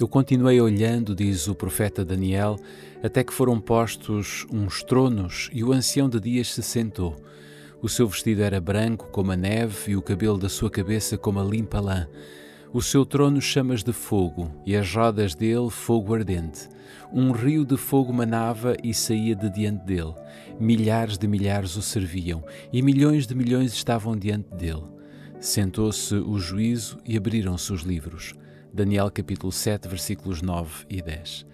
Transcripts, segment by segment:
Eu continuei olhando, diz o profeta Daniel, até que foram postos uns tronos e o ancião de dias se sentou. O seu vestido era branco como a neve e o cabelo da sua cabeça como a limpa lã. O seu trono chamas de fogo e as rodas dele fogo ardente. Um rio de fogo manava e saía de diante dele. Milhares de milhares o serviam e milhões de milhões estavam diante dele. Sentou-se o juízo e abriram-se os livros. Daniel capítulo 7, versículos 9 e 10.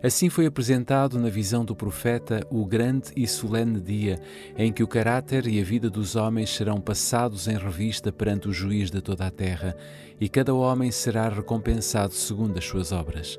Assim foi apresentado na visão do profeta o grande e solene dia em que o caráter e a vida dos homens serão passados em revista perante o juiz de toda a terra, e cada homem será recompensado segundo as suas obras.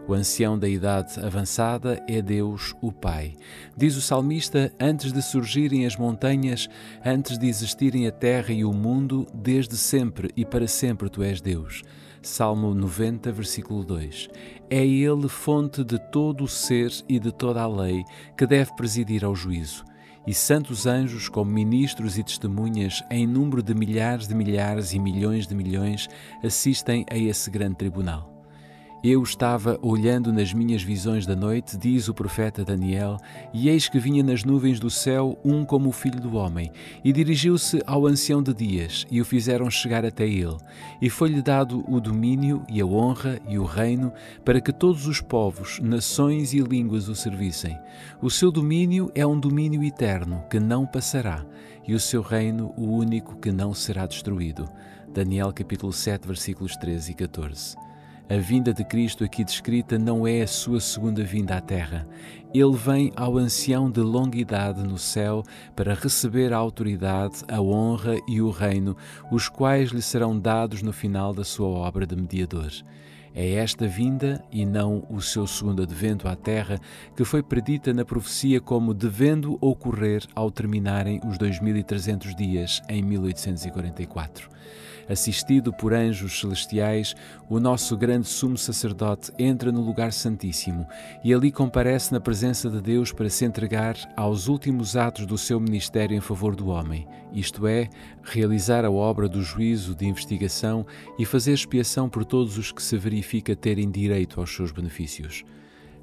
O ancião da idade avançada é Deus, o Pai. Diz o salmista, antes de surgirem as montanhas, antes de existirem a terra e o mundo, desde sempre e para sempre tu és Deus. Salmo 90, versículo 2. É Ele fonte de todo o ser e de toda a lei que deve presidir ao juízo. E santos anjos, como ministros e testemunhas, em número de milhares e milhões de milhões, assistem a esse grande tribunal. Eu estava olhando nas minhas visões da noite, diz o profeta Daniel, e eis que vinha nas nuvens do céu um como o Filho do Homem, e dirigiu-se ao ancião de dias, e o fizeram chegar até ele. E foi-lhe dado o domínio e a honra e o reino, para que todos os povos, nações e línguas o servissem. O seu domínio é um domínio eterno, que não passará, e o seu reino o único que não será destruído. Daniel capítulo 7, versículos 13 e 14. A vinda de Cristo aqui descrita não é a sua segunda vinda à terra. Ele vem ao ancião de longa idade no céu para receber a autoridade, a honra e o reino, os quais lhe serão dados no final da sua obra de mediador. É esta vinda, e não o seu segundo advento à terra, que foi predita na profecia como devendo ocorrer ao terminarem os 2300 dias em 1844. Assistido por anjos celestiais, o nosso grande sumo sacerdote entra no lugar santíssimo e ali comparece na presença de Deus para se entregar aos últimos atos do seu ministério em favor do homem, isto é, realizar a obra do juízo, de investigação e fazer expiação por todos os que se verifica terem direito aos seus benefícios.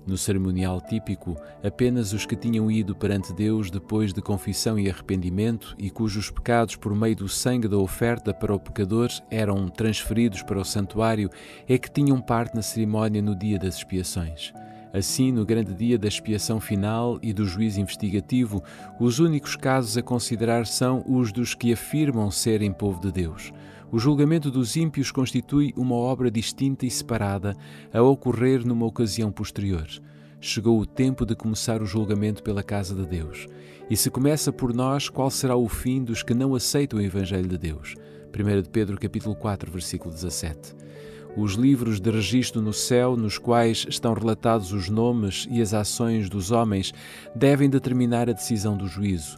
No cerimonial típico, apenas os que tinham ido perante Deus depois de confissão e arrependimento e cujos pecados por meio do sangue da oferta para o pecador eram transferidos para o santuário é que tinham parte na cerimónia no dia das expiações. Assim, no grande dia da expiação final e do juízo investigativo, os únicos casos a considerar são os dos que afirmam serem povo de Deus. O julgamento dos ímpios constitui uma obra distinta e separada a ocorrer numa ocasião posterior. Chegou o tempo de começar o julgamento pela casa de Deus. E se começa por nós, qual será o fim dos que não aceitam o Evangelho de Deus? 1 de Pedro capítulo 4, versículo 17. Os livros de registro no céu, nos quais estão relatados os nomes e as ações dos homens, devem determinar a decisão do juízo.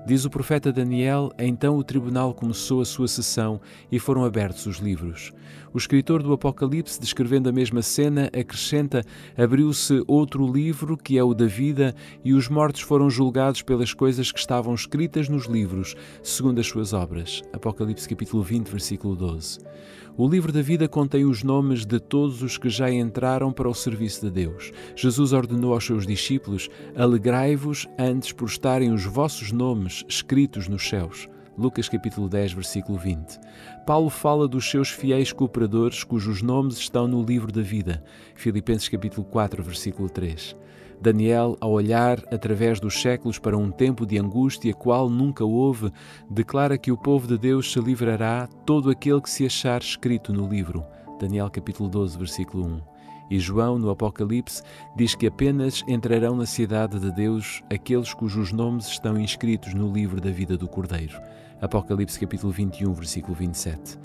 Diz o profeta Daniel, então o tribunal começou a sua sessão e foram abertos os livros. O escritor do Apocalipse, descrevendo a mesma cena, acrescenta: abriu-se outro livro, que é o da vida, e os mortos foram julgados pelas coisas que estavam escritas nos livros, segundo as suas obras. Apocalipse capítulo 20, versículo 12. O livro da vida contém os nomes de todos os que já entraram para o serviço de Deus. Jesus ordenou aos seus discípulos: alegrai-vos antes por estarem os vossos nomes escritos nos céus. Lucas capítulo 10, versículo 20. Paulo fala dos seus fiéis cooperadores cujos nomes estão no livro da vida. Filipenses capítulo 4, versículo 3. Daniel, ao olhar através dos séculos para um tempo de angústia qual nunca houve, declara que o povo de Deus se livrará todo aquele que se achar escrito no livro. Daniel capítulo 12, versículo 1. E João, no Apocalipse, diz que apenas entrarão na cidade de Deus aqueles cujos nomes estão inscritos no livro da vida do Cordeiro. Apocalipse capítulo 21, versículo 27.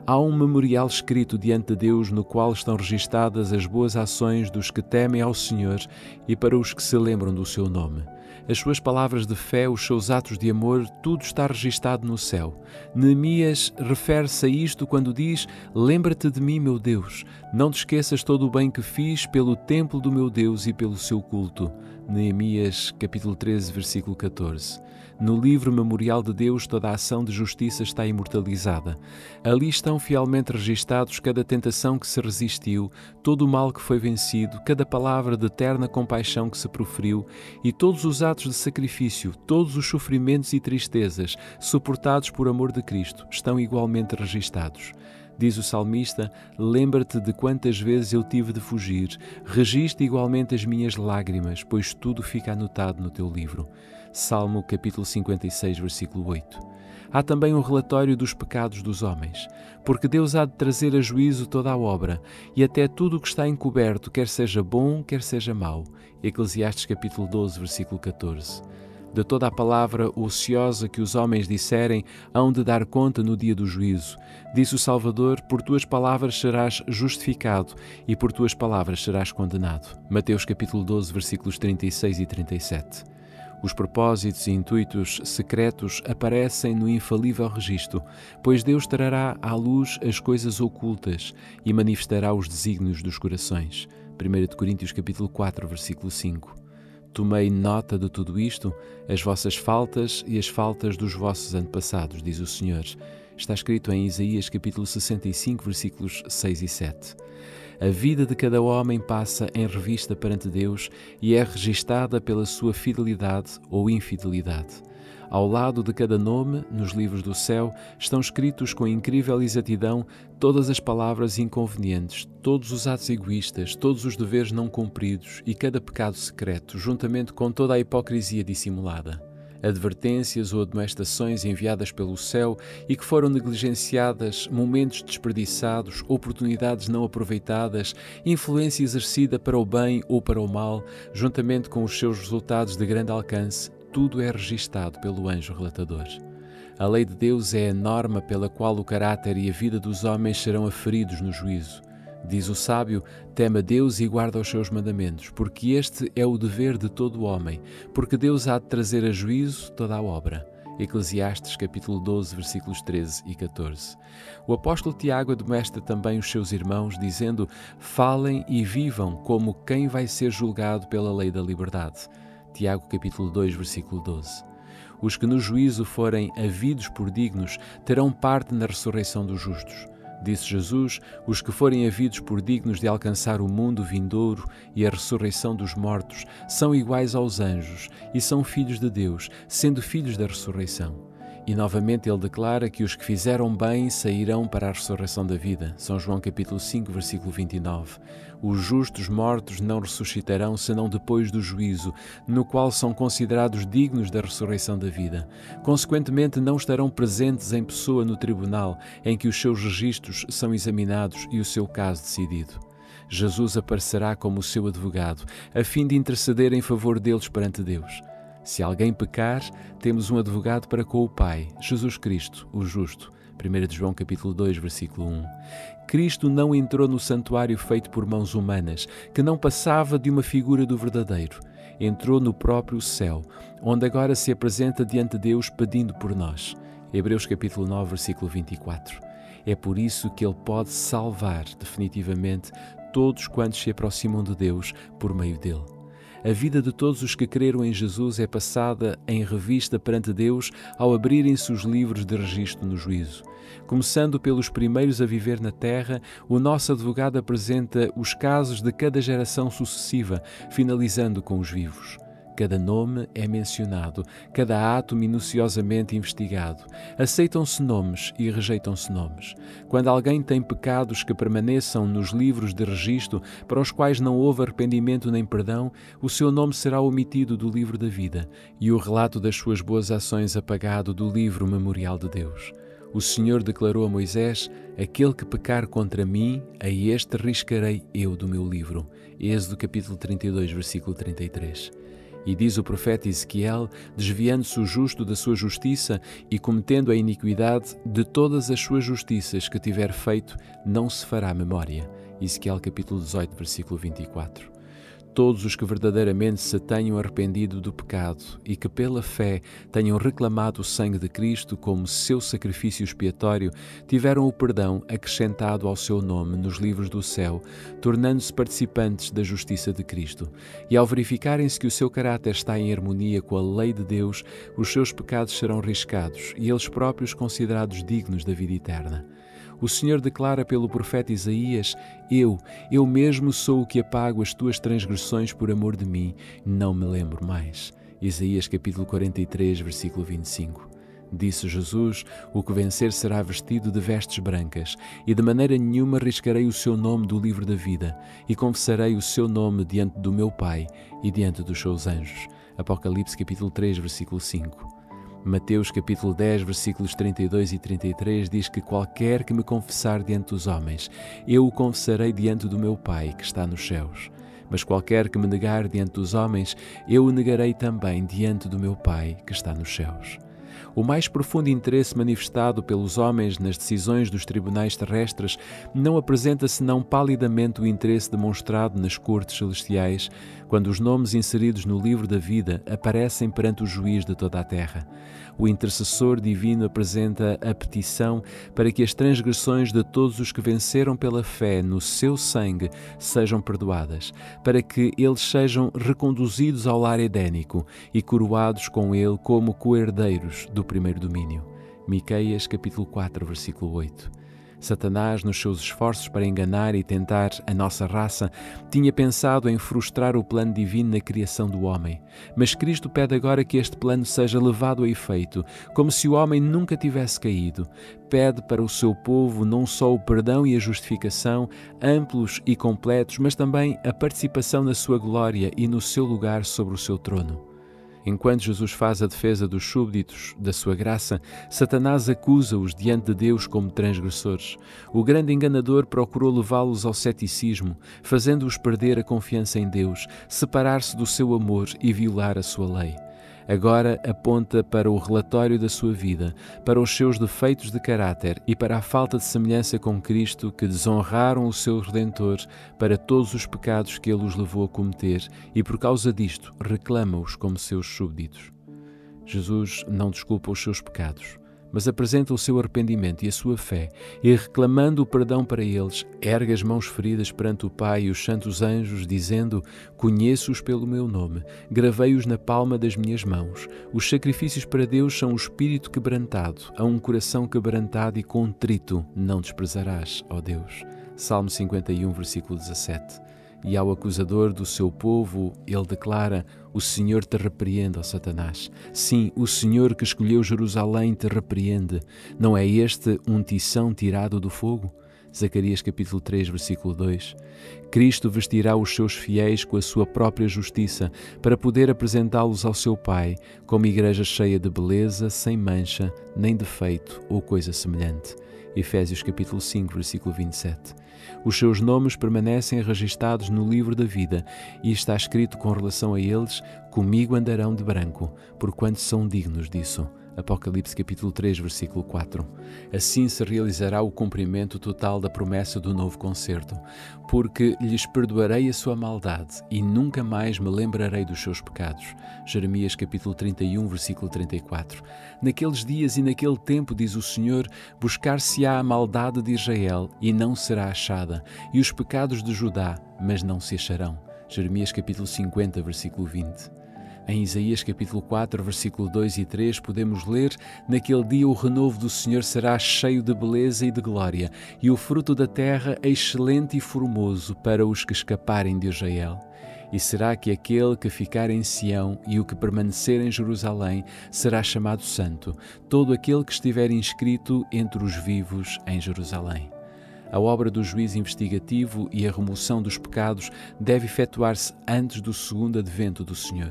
Há um memorial escrito diante de Deus no qual estão registadas as boas ações dos que temem ao Senhor e para os que se lembram do seu nome. As suas palavras de fé, os seus atos de amor, tudo está registado no céu. Neemias refere-se a isto quando diz: lembra-te de mim, meu Deus, não te esqueças todo o bem que fiz pelo templo do meu Deus e pelo seu culto. Neemias capítulo 13, versículo 14. No livro memorial de Deus toda a ação de justiça está imortalizada. Ali estão fielmente registados cada tentação que se resistiu, todo o mal que foi vencido, cada palavra de eterna compaixão que se proferiu e todos os atos de sacrifício, todos os sofrimentos e tristezas suportados por amor de Cristo estão igualmente registados. Diz o salmista: lembra-te de quantas vezes eu tive de fugir, registra igualmente as minhas lágrimas, pois tudo fica anotado no teu livro. Salmo capítulo 56, versículo 8. Há também um relatório dos pecados dos homens, porque Deus há de trazer a juízo toda a obra, e até tudo o que está encoberto, quer seja bom, quer seja mau. Eclesiastes capítulo 12, versículo 14. De toda a palavra ociosa que os homens disserem, hão de dar conta no dia do juízo. Diz o Salvador: por tuas palavras serás justificado e por tuas palavras serás condenado. Mateus capítulo 12, versículos 36 e 37. Os propósitos e intuitos secretos aparecem no infalível registro, pois Deus trará à luz as coisas ocultas e manifestará os desígnios dos corações. 1 Coríntios capítulo 4, versículo 5. Tomei nota de tudo isto, as vossas faltas e as faltas dos vossos antepassados, diz o Senhor. Está escrito em Isaías capítulo 65, versículos 6 e 7. A vida de cada homem passa em revista perante Deus e é registada pela sua fidelidade ou infidelidade. Ao lado de cada nome, nos livros do céu, estão escritos com incrível exatidão todas as palavras inconvenientes, todos os atos egoístas, todos os deveres não cumpridos e cada pecado secreto, juntamente com toda a hipocrisia dissimulada. Advertências ou admoestações enviadas pelo céu e que foram negligenciadas, momentos desperdiçados, oportunidades não aproveitadas, influência exercida para o bem ou para o mal, juntamente com os seus resultados de grande alcance, tudo é registado pelo anjo relatador. A lei de Deus é a norma pela qual o caráter e a vida dos homens serão aferidos no juízo. Diz o sábio: teme a Deus e guarda os seus mandamentos, porque este é o dever de todo o homem, porque Deus há de trazer a juízo toda a obra. Eclesiastes capítulo 12, versículos 13 e 14. O apóstolo Tiago admoesta também os seus irmãos, dizendo: falem e vivam como quem vai ser julgado pela lei da liberdade. Tiago capítulo 2, versículo 12. Os que no juízo forem havidos por dignos terão parte na ressurreição dos justos. Disse Jesus: os que forem havidos por dignos de alcançar o mundo vindouro e a ressurreição dos mortos são iguais aos anjos e são filhos de Deus, sendo filhos da ressurreição. E novamente ele declara que os que fizeram bem sairão para a ressurreição da vida. São João capítulo 5, versículo 29. Os justos mortos não ressuscitarão senão depois do juízo, no qual são considerados dignos da ressurreição da vida. Consequentemente, não estarão presentes em pessoa no tribunal, em que os seus registros são examinados e o seu caso decidido. Jesus aparecerá como o seu advogado, a fim de interceder em favor deles perante Deus. Se alguém pecar, temos um advogado para com o Pai, Jesus Cristo, o justo. 1 João capítulo 2, versículo 1. Cristo não entrou no santuário feito por mãos humanas, que não passava de uma figura do verdadeiro. Entrou no próprio céu, onde agora se apresenta diante de Deus pedindo por nós. Hebreus capítulo 9, versículo 24. É por isso que Ele pode salvar definitivamente todos quantos se aproximam de Deus por meio dele. A vida de todos os que creram em Jesus é passada em revista perante Deus ao abrirem-se os livros de registro no juízo. Começando pelos primeiros a viver na terra, o nosso advogado apresenta os casos de cada geração sucessiva, finalizando com os vivos. Cada nome é mencionado, cada ato minuciosamente investigado. Aceitam-se nomes e rejeitam-se nomes. Quando alguém tem pecados que permaneçam nos livros de registro, para os quais não houve arrependimento nem perdão, o seu nome será omitido do livro da vida e o relato das suas boas ações apagado do livro memorial de Deus. O Senhor declarou a Moisés: aquele que pecar contra mim, a este riscarei eu do meu livro. Êxodo capítulo 32, versículo 33. E diz o profeta Ezequiel: desviando-se o justo da sua justiça e cometendo a iniquidade, de todas as suas justiças que tiver feito, não se fará memória. Ezequiel capítulo 18, versículo 24. todos os que verdadeiramente se tenham arrependido do pecado e que pela fé tenham reclamado o sangue de Cristo como seu sacrifício expiatório, tiveram o perdão acrescentado ao seu nome nos livros do céu, tornando-se participantes da justiça de Cristo. E ao verificarem-se que o seu caráter está em harmonia com a lei de Deus, os seus pecados serão riscados e eles próprios considerados dignos da vida eterna. O Senhor declara pelo profeta Isaías: Eu mesmo sou o que apago as tuas transgressões por amor de mim, não me lembro mais. Isaías capítulo 43, versículo 25. Disse Jesus: O que vencer será vestido de vestes brancas, e de maneira nenhuma riscarei o seu nome do livro da vida, e confessarei o seu nome diante do meu Pai e diante dos seus anjos. Apocalipse capítulo 3, versículo 5. Mateus capítulo 10, versículos 32 e 33 diz que qualquer que me confessar diante dos homens, eu o confessarei diante do meu Pai que está nos céus. Mas qualquer que me negar diante dos homens, eu o negarei também diante do meu Pai que está nos céus. O mais profundo interesse manifestado pelos homens nas decisões dos tribunais terrestres não apresenta senão palidamente o interesse demonstrado nas cortes celestiais, quando os nomes inseridos no livro da vida aparecem perante o juiz de toda a terra. O intercessor divino apresenta a petição para que as transgressões de todos os que venceram pela fé no seu sangue sejam perdoadas, para que eles sejam reconduzidos ao lar edénico e coroados com ele como coherdeiros do primeiro domínio. Miqueias capítulo 4, versículo 8. Satanás, nos seus esforços para enganar e tentar a nossa raça, tinha pensado em frustrar o plano divino na criação do homem. Mas Cristo pede agora que este plano seja levado a efeito, como se o homem nunca tivesse caído. Pede para o seu povo não só o perdão e a justificação, amplos e completos, mas também a participação na sua glória e no seu lugar sobre o seu trono. Enquanto Jesus faz a defesa dos súbditos da sua graça, Satanás acusa-os diante de Deus como transgressores. O grande enganador procurou levá-los ao ceticismo, fazendo-os perder a confiança em Deus, separar-se do seu amor e violar a sua lei. Agora aponta para o relatório da sua vida, para os seus defeitos de caráter e para a falta de semelhança com Cristo que desonraram o seu Redentor, para todos os pecados que ele os levou a cometer e por causa disto reclama-os como seus súbditos. Jesus não desculpa os seus pecados, mas apresenta o seu arrependimento e a sua fé, e reclamando o perdão para eles, ergue as mãos feridas perante o Pai e os santos anjos, dizendo: Conheço-os pelo meu nome, gravei-os na palma das minhas mãos. Os sacrifícios para Deus são o espírito quebrantado, a um coração quebrantado e contrito não desprezarás, ó Deus. Salmo 51, versículo 17. E ao acusador do seu povo, ele declara: O Senhor te repreende, ó Satanás. Sim, o Senhor que escolheu Jerusalém te repreende. Não é este um tição tirado do fogo? Zacarias capítulo 3, versículo 2. Cristo vestirá os seus fiéis com a sua própria justiça, para poder apresentá-los ao seu Pai, como igreja cheia de beleza, sem mancha, nem defeito ou coisa semelhante. Efésios capítulo 5, versículo 27. Os seus nomes permanecem registados no livro da vida e está escrito com relação a eles: Comigo andarão de branco, porquanto são dignos disso. Apocalipse capítulo 3, versículo 4. Assim se realizará o cumprimento total da promessa do novo concerto, porque lhes perdoarei a sua maldade e nunca mais me lembrarei dos seus pecados. Jeremias capítulo 31, versículo 34. Naqueles dias e naquele tempo, diz o Senhor, buscar-se-á a maldade de Israel e não será achada, e os pecados de Judá, mas não se acharão. Jeremias capítulo 50, versículo 20. Em Isaías capítulo 4, versículo 2 e 3, podemos ler: Naquele dia o renovo do Senhor será cheio de beleza e de glória, e o fruto da terra excelente e formoso para os que escaparem de Israel. E será que aquele que ficar em Sião e o que permanecer em Jerusalém será chamado santo, todo aquele que estiver inscrito entre os vivos em Jerusalém. A obra do juízo investigativo e a remoção dos pecados deve efetuar-se antes do segundo advento do Senhor.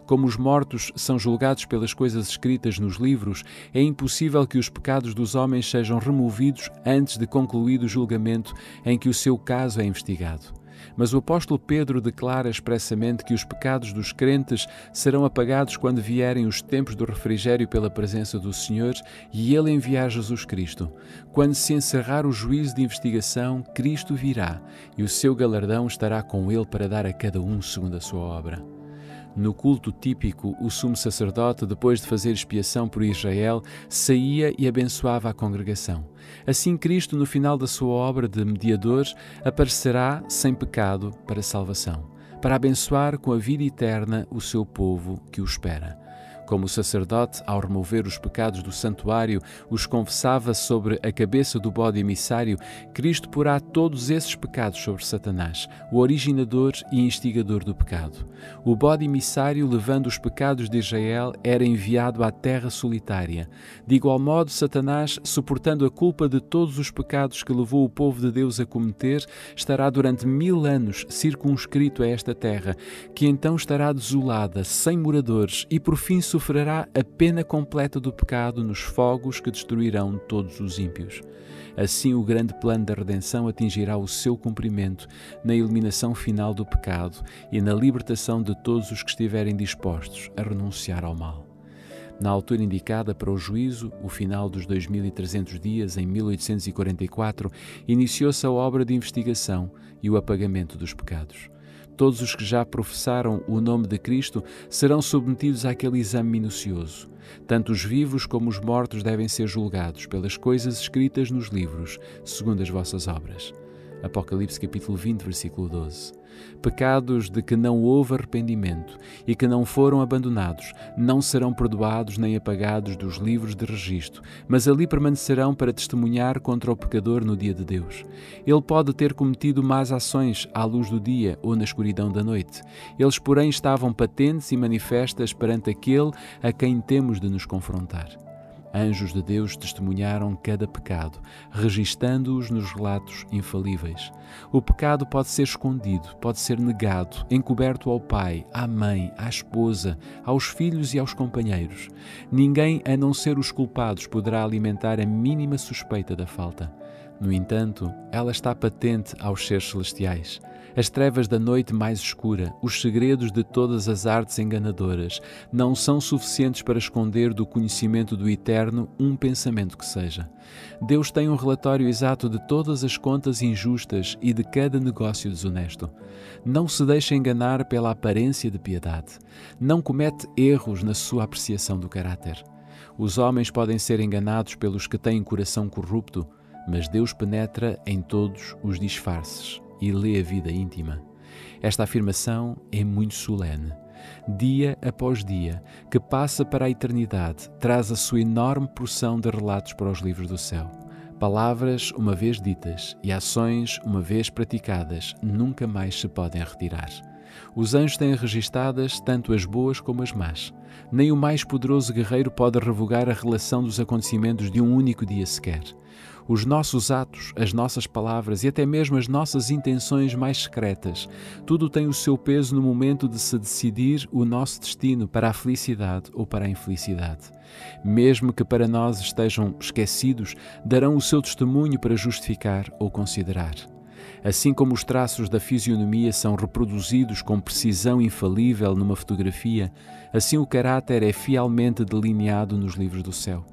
Como os mortos são julgados pelas coisas escritas nos livros, é impossível que os pecados dos homens sejam removidos antes de concluído o julgamento em que o seu caso é investigado. Mas o apóstolo Pedro declara expressamente que os pecados dos crentes serão apagados quando vierem os tempos do refrigério pela presença do Senhor e Ele enviar Jesus Cristo. Quando se encerrar o juízo de investigação, Cristo virá e o seu galardão estará com Ele para dar a cada um segundo a sua obra. No culto típico, o sumo sacerdote, depois de fazer expiação por Israel, saía e abençoava a congregação. Assim, Cristo, no final da sua obra de mediador, aparecerá sem pecado para a salvação, para abençoar com a vida eterna o seu povo que o espera. Como o sacerdote, ao remover os pecados do santuário, os confessava sobre a cabeça do bode emissário, Cristo porá todos esses pecados sobre Satanás, o originador e instigador do pecado. O bode emissário, levando os pecados de Israel, era enviado à terra solitária. De igual modo, Satanás, suportando a culpa de todos os pecados que levou o povo de Deus a cometer, estará durante 1000 anos circunscrito a esta terra, que então estará desolada, sem moradores, e por fim sofrerá a pena completa do pecado nos fogos que destruirão todos os ímpios. Assim, o grande plano da redenção atingirá o seu cumprimento na eliminação final do pecado e na libertação de todos os que estiverem dispostos a renunciar ao mal. Na altura indicada para o juízo, o final dos 2300 dias, em 1844, iniciou-se a obra de investigação e o apagamento dos pecados. Todos os que já professaram o nome de Cristo serão submetidos àquele exame minucioso. Tanto os vivos como os mortos devem ser julgados pelas coisas escritas nos livros, segundo as vossas obras. Apocalipse capítulo 20, versículo 12. Pecados de que não houve arrependimento e que não foram abandonados não serão perdoados nem apagados dos livros de registro, mas ali permanecerão para testemunhar contra o pecador no dia de Deus. Ele pode ter cometido más ações à luz do dia ou na escuridão da noite. Eles, porém, estavam patentes e manifestas perante aquele a quem temos de nos confrontar. Anjos de Deus testemunharam cada pecado, registando-os nos relatos infalíveis. O pecado pode ser escondido, pode ser negado, encoberto ao pai, à mãe, à esposa, aos filhos e aos companheiros. Ninguém, a não ser os culpados, poderá alimentar a mínima suspeita da falta. No entanto, ela está patente aos seres celestiais. As trevas da noite mais escura, os segredos de todas as artes enganadoras, não são suficientes para esconder do conhecimento do Eterno um pensamento que seja. Deus tem um relatório exato de todas as contas injustas e de cada negócio desonesto. Não se deixa enganar pela aparência de piedade. Não comete erros na sua apreciação do caráter. Os homens podem ser enganados pelos que têm coração corrupto, mas Deus penetra em todos os disfarces e lê a vida íntima. Esta afirmação é muito solene. Dia após dia, que passa para a eternidade, traz a sua enorme porção de relatos para os livros do céu. Palavras uma vez ditas e ações uma vez praticadas nunca mais se podem retirar. Os anjos têm registadas tanto as boas como as más. Nem o mais poderoso guerreiro pode revogar a relação dos acontecimentos de um único dia sequer. Os nossos atos, as nossas palavras e até mesmo as nossas intenções mais secretas, tudo tem o seu peso no momento de se decidir o nosso destino para a felicidade ou para a infelicidade. Mesmo que para nós estejam esquecidos, darão o seu testemunho para justificar ou considerar. Assim como os traços da fisionomia são reproduzidos com precisão infalível numa fotografia, assim o caráter é fielmente delineado nos livros do céu.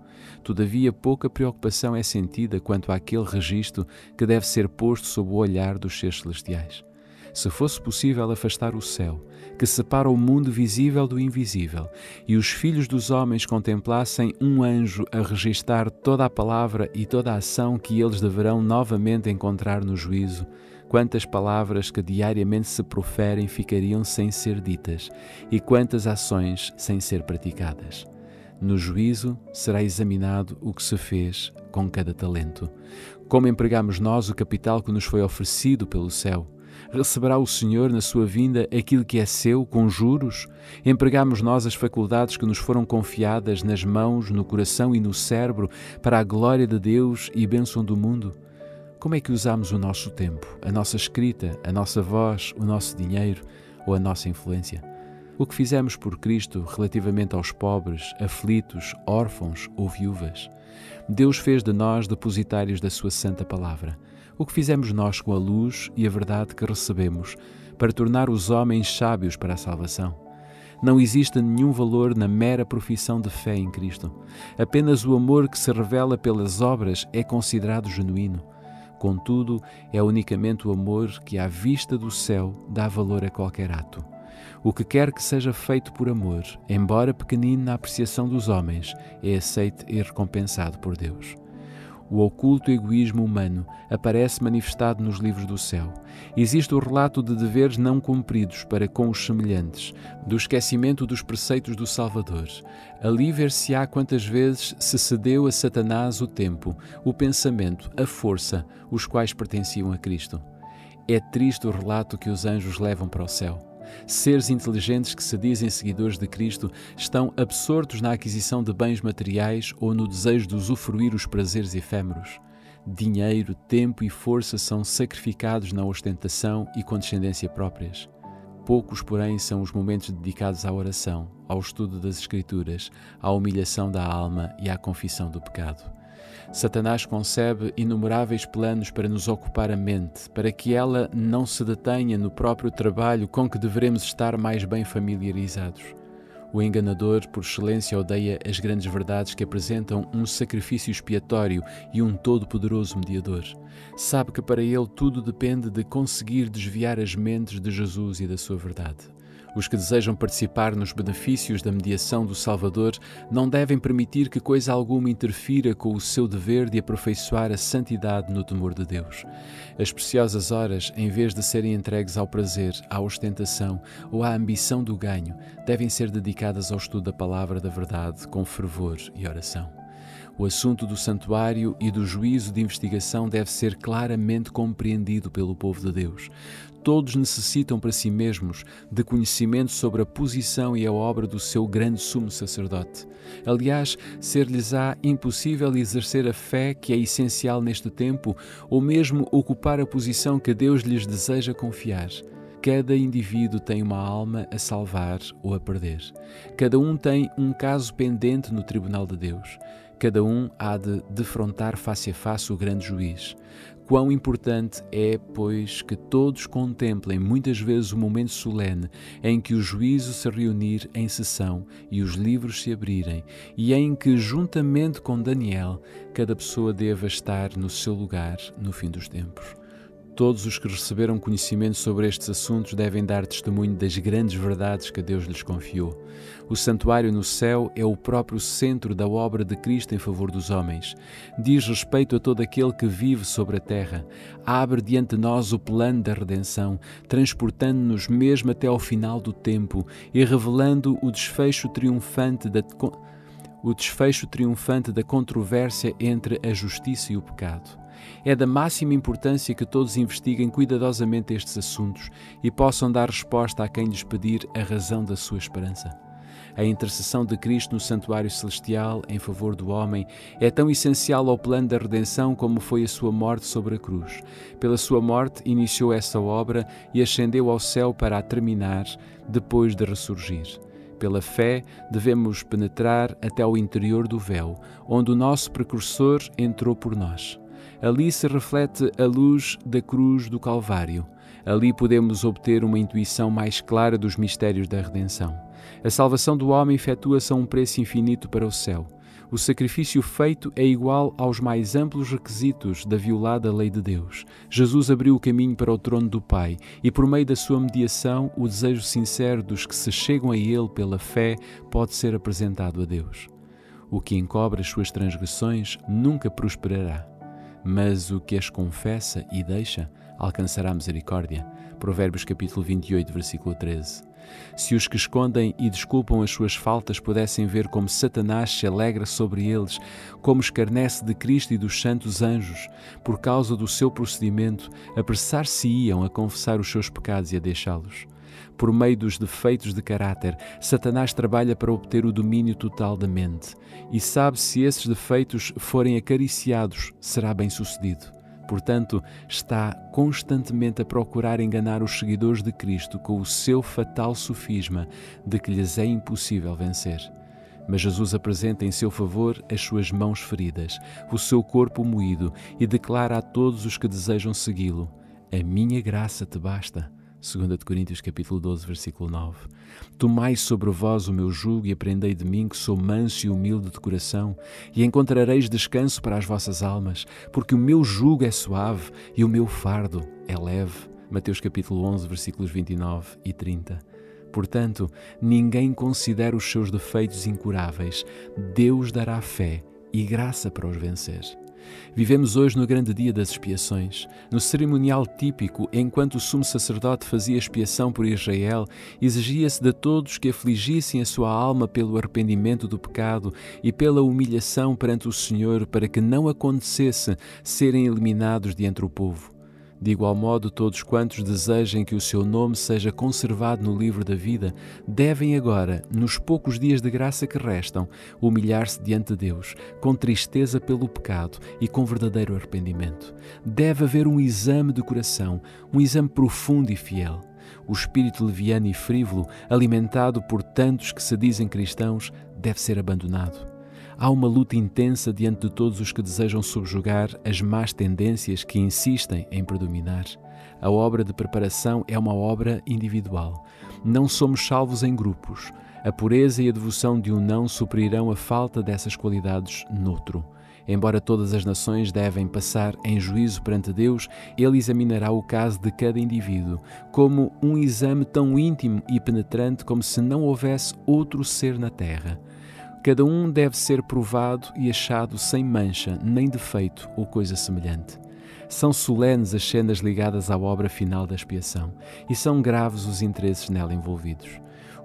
Todavia, pouca preocupação é sentida quanto àquele registro que deve ser posto sob o olhar dos seres celestiais. Se fosse possível afastar o céu, que separa o mundo visível do invisível, e os filhos dos homens contemplassem um anjo a registar toda a palavra e toda a ação que eles deverão novamente encontrar no juízo, quantas palavras que diariamente se proferem ficariam sem ser ditas, e quantas ações sem ser praticadas. No juízo será examinado o que se fez com cada talento. Como empregamos nós o capital que nos foi oferecido pelo céu? Receberá o Senhor na sua vinda aquilo que é seu, com juros? Empregamos nós as faculdades que nos foram confiadas nas mãos, no coração e no cérebro para a glória de Deus e bênção do mundo? Como é que usamos o nosso tempo, a nossa escrita, a nossa voz, o nosso dinheiro ou a nossa influência? O que fizemos por Cristo relativamente aos pobres, aflitos, órfãos ou viúvas? Deus fez de nós depositários da sua santa palavra. O que fizemos nós com a luz e a verdade que recebemos para tornar os homens sábios para a salvação? Não existe nenhum valor na mera profissão de fé em Cristo. Apenas o amor que se revela pelas obras é considerado genuíno. Contudo, é unicamente o amor que, à vista do céu, dá valor a qualquer ato. O que quer que seja feito por amor, embora pequenino na apreciação dos homens, é aceito e recompensado por Deus. O oculto egoísmo humano aparece manifestado nos livros do céu. Existe o relato de deveres não cumpridos para com os semelhantes, do esquecimento dos preceitos do Salvador. Ali ver-se-á quantas vezes se cedeu a Satanás o tempo, o pensamento, a força, os quais pertenciam a Cristo. É triste o relato que os anjos levam para o céu. Seres inteligentes que se dizem seguidores de Cristo estão absortos na aquisição de bens materiais ou no desejo de usufruir os prazeres efêmeros. Dinheiro, tempo e força são sacrificados na ostentação e condescendência próprias. Poucos, porém, são os momentos dedicados à oração, ao estudo das Escrituras, à humilhação da alma e à confissão do pecado. Satanás concebe inumeráveis planos para nos ocupar a mente, para que ela não se detenha no próprio trabalho com que devemos estar mais bem familiarizados. O enganador, por excelência, odeia as grandes verdades que apresentam um sacrifício expiatório e um todo-poderoso mediador. Sabe que para ele tudo depende de conseguir desviar as mentes de Jesus e da sua verdade. Os que desejam participar nos benefícios da mediação do Salvador não devem permitir que coisa alguma interfira com o seu dever de aperfeiçoar a santidade no temor de Deus. As preciosas horas, em vez de serem entregues ao prazer, à ostentação ou à ambição do ganho, devem ser dedicadas ao estudo da palavra da verdade com fervor e oração. O assunto do santuário e do juízo de investigação deve ser claramente compreendido pelo povo de Deus. Todos necessitam para si mesmos de conhecimento sobre a posição e a obra do seu grande sumo sacerdote. Aliás, ser-lhes-á impossível exercer a fé que é essencial neste tempo, ou mesmo ocupar a posição que Deus lhes deseja confiar. Cada indivíduo tem uma alma a salvar ou a perder. Cada um tem um caso pendente no tribunal de Deus. Cada um há de defrontar face a face o grande juiz. Quão importante é, pois, que todos contemplem muitas vezes o momento solene em que o juízo se reunir em sessão e os livros se abrirem, e em que, juntamente com Daniel, cada pessoa deva estar no seu lugar no fim dos tempos. Todos os que receberam conhecimento sobre estes assuntos devem dar testemunho das grandes verdades que Deus lhes confiou. O santuário no céu é o próprio centro da obra de Cristo em favor dos homens. Diz respeito a todo aquele que vive sobre a terra. Abre diante de nós o plano da redenção, transportando-nos mesmo até ao final do tempo e revelando o desfecho triunfante da controvérsia entre a justiça e o pecado. É da máxima importância que todos investiguem cuidadosamente estes assuntos e possam dar resposta a quem lhes pedir a razão da sua esperança. A intercessão de Cristo no santuário celestial em favor do homem é tão essencial ao plano da redenção como foi a sua morte sobre a cruz. Pela sua morte iniciou essa obra e ascendeu ao céu para a terminar depois de ressurgir. Pela fé, devemos penetrar até ao interior do véu, onde o nosso precursor entrou por nós. Ali se reflete a luz da cruz do Calvário. Ali podemos obter uma intuição mais clara dos mistérios da redenção. A salvação do homem efetua-se a um preço infinito para o céu. O sacrifício feito é igual aos mais amplos requisitos da violada lei de Deus. Jesus abriu o caminho para o trono do Pai e, por meio da sua mediação, o desejo sincero dos que se chegam a Ele pela fé pode ser apresentado a Deus. O que encobre as suas transgressões nunca prosperará, mas o que as confessa e deixa alcançará misericórdia. Provérbios capítulo 28, versículo 13. Se os que escondem e desculpam as suas faltas pudessem ver como Satanás se alegra sobre eles, como escarnece de Cristo e dos santos anjos, por causa do seu procedimento, apressar-se-iam a confessar os seus pecados e a deixá-los. Por meio dos defeitos de caráter, Satanás trabalha para obter o domínio total da mente, e sabe se esses defeitos forem acariciados, será bem-sucedido. Portanto, está constantemente a procurar enganar os seguidores de Cristo com o seu fatal sofisma de que lhes é impossível vencer. Mas Jesus apresenta em seu favor as suas mãos feridas, o seu corpo moído e declara a todos os que desejam segui-lo: a minha graça te basta. 2 Coríntios capítulo 12, versículo 9. Tomai sobre vós o meu jugo e aprendei de mim, que sou manso e humilde de coração, e encontrareis descanso para as vossas almas, porque o meu jugo é suave e o meu fardo é leve. Mateus capítulo 11, versículos 29 e 30. Portanto, ninguém considera os seus defeitos incuráveis. Deus dará fé e graça para os vencer. Vivemos hoje no grande dia das expiações. No cerimonial típico, enquanto o sumo sacerdote fazia expiação por Israel, exigia-se de todos que afligissem a sua alma pelo arrependimento do pecado e pela humilhação perante o Senhor, para que não acontecesse serem eliminados de entre o povo. De igual modo, todos quantos desejem que o seu nome seja conservado no livro da vida, devem agora, nos poucos dias de graça que restam, humilhar-se diante de Deus, com tristeza pelo pecado e com verdadeiro arrependimento. Deve haver um exame de coração, um exame profundo e fiel. O espírito leviano e frívolo, alimentado por tantos que se dizem cristãos, deve ser abandonado. Há uma luta intensa diante de todos os que desejam subjugar as más tendências que insistem em predominar. A obra de preparação é uma obra individual. Não somos salvos em grupos. A pureza e a devoção de um não suprirão a falta dessas qualidades noutro. Embora todas as nações devem passar em juízo perante Deus, Ele examinará o caso de cada indivíduo, como um exame tão íntimo e penetrante como se não houvesse outro ser na terra. Cada um deve ser provado e achado sem mancha, nem defeito ou coisa semelhante. São solenes as cenas ligadas à obra final da expiação e são graves os interesses nela envolvidos.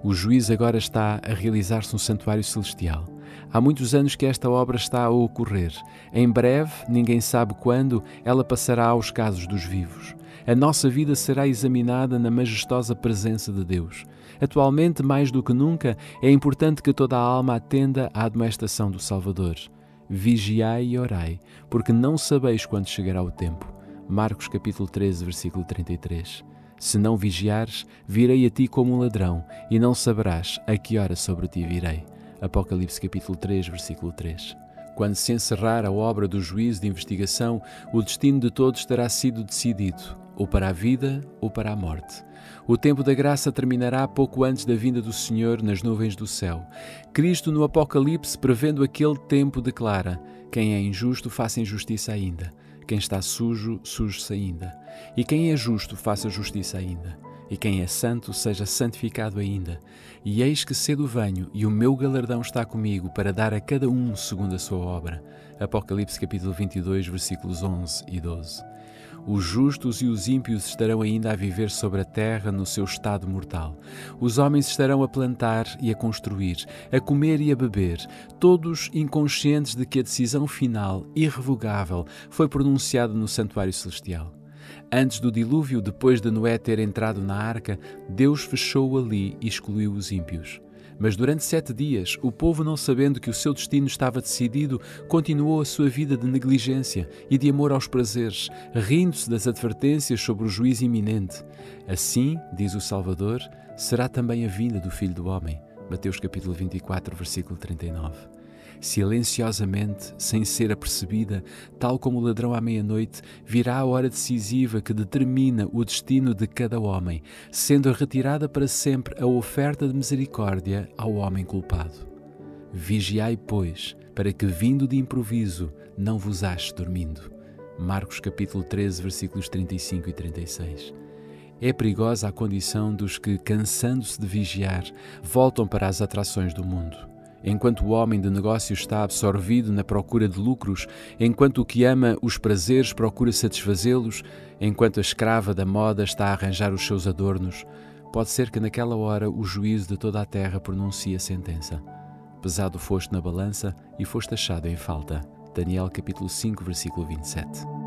O juízo agora está a realizar-se no santuário celestial. Há muitos anos que esta obra está a ocorrer. Em breve, ninguém sabe quando, ela passará aos casos dos vivos. A nossa vida será examinada na majestosa presença de Deus. Atualmente, mais do que nunca, é importante que toda a alma atenda à admoestação do Salvador. Vigiai e orai, porque não sabeis quando chegará o tempo. Marcos capítulo 13, versículo 33. Se não vigiares, virei a ti como um ladrão, e não saberás a que hora sobre ti virei. Apocalipse capítulo 3, versículo 3. Quando se encerrar a obra do juízo de investigação, o destino de todos terá sido decidido, ou para a vida ou para a morte. O tempo da graça terminará pouco antes da vinda do Senhor nas nuvens do céu. Cristo, no Apocalipse, prevendo aquele tempo, declara: quem é injusto, faça injustiça ainda. Quem está sujo, suje-se ainda. E quem é justo, faça justiça ainda. E quem é santo, seja santificado ainda. E eis que cedo venho, e o meu galardão está comigo, para dar a cada um segundo a sua obra. Apocalipse capítulo 22, versículos 11 e 12. Os justos e os ímpios estarão ainda a viver sobre a terra no seu estado mortal. Os homens estarão a plantar e a construir, a comer e a beber, todos inconscientes de que a decisão final, irrevogável, foi pronunciada no santuário celestial. Antes do dilúvio, depois de Noé ter entrado na arca, Deus fechou ali e excluiu os ímpios. Mas durante 7 dias, o povo, não sabendo que o seu destino estava decidido, continuou a sua vida de negligência e de amor aos prazeres, rindo-se das advertências sobre o juízo iminente. Assim, diz o Salvador, será também a vinda do Filho do Homem. Mateus capítulo 24, versículo 39. Silenciosamente, sem ser apercebida, tal como o ladrão à meia-noite, virá a hora decisiva que determina o destino de cada homem, sendo retirada para sempre a oferta de misericórdia ao homem culpado. Vigiai, pois, para que, vindo de improviso, não vos ache dormindo. Marcos capítulo 13, versículos 35 e 36. É perigosa a condição dos que, cansando-se de vigiar, voltam para as atrações do mundo. Enquanto o homem de negócio está absorvido na procura de lucros, enquanto o que ama os prazeres procura satisfazê-los, enquanto a escrava da moda está a arranjar os seus adornos, pode ser que naquela hora o juízo de toda a terra pronuncie a sentença. Pesado foste na balança e foste achado em falta. Daniel capítulo 5, versículo 27.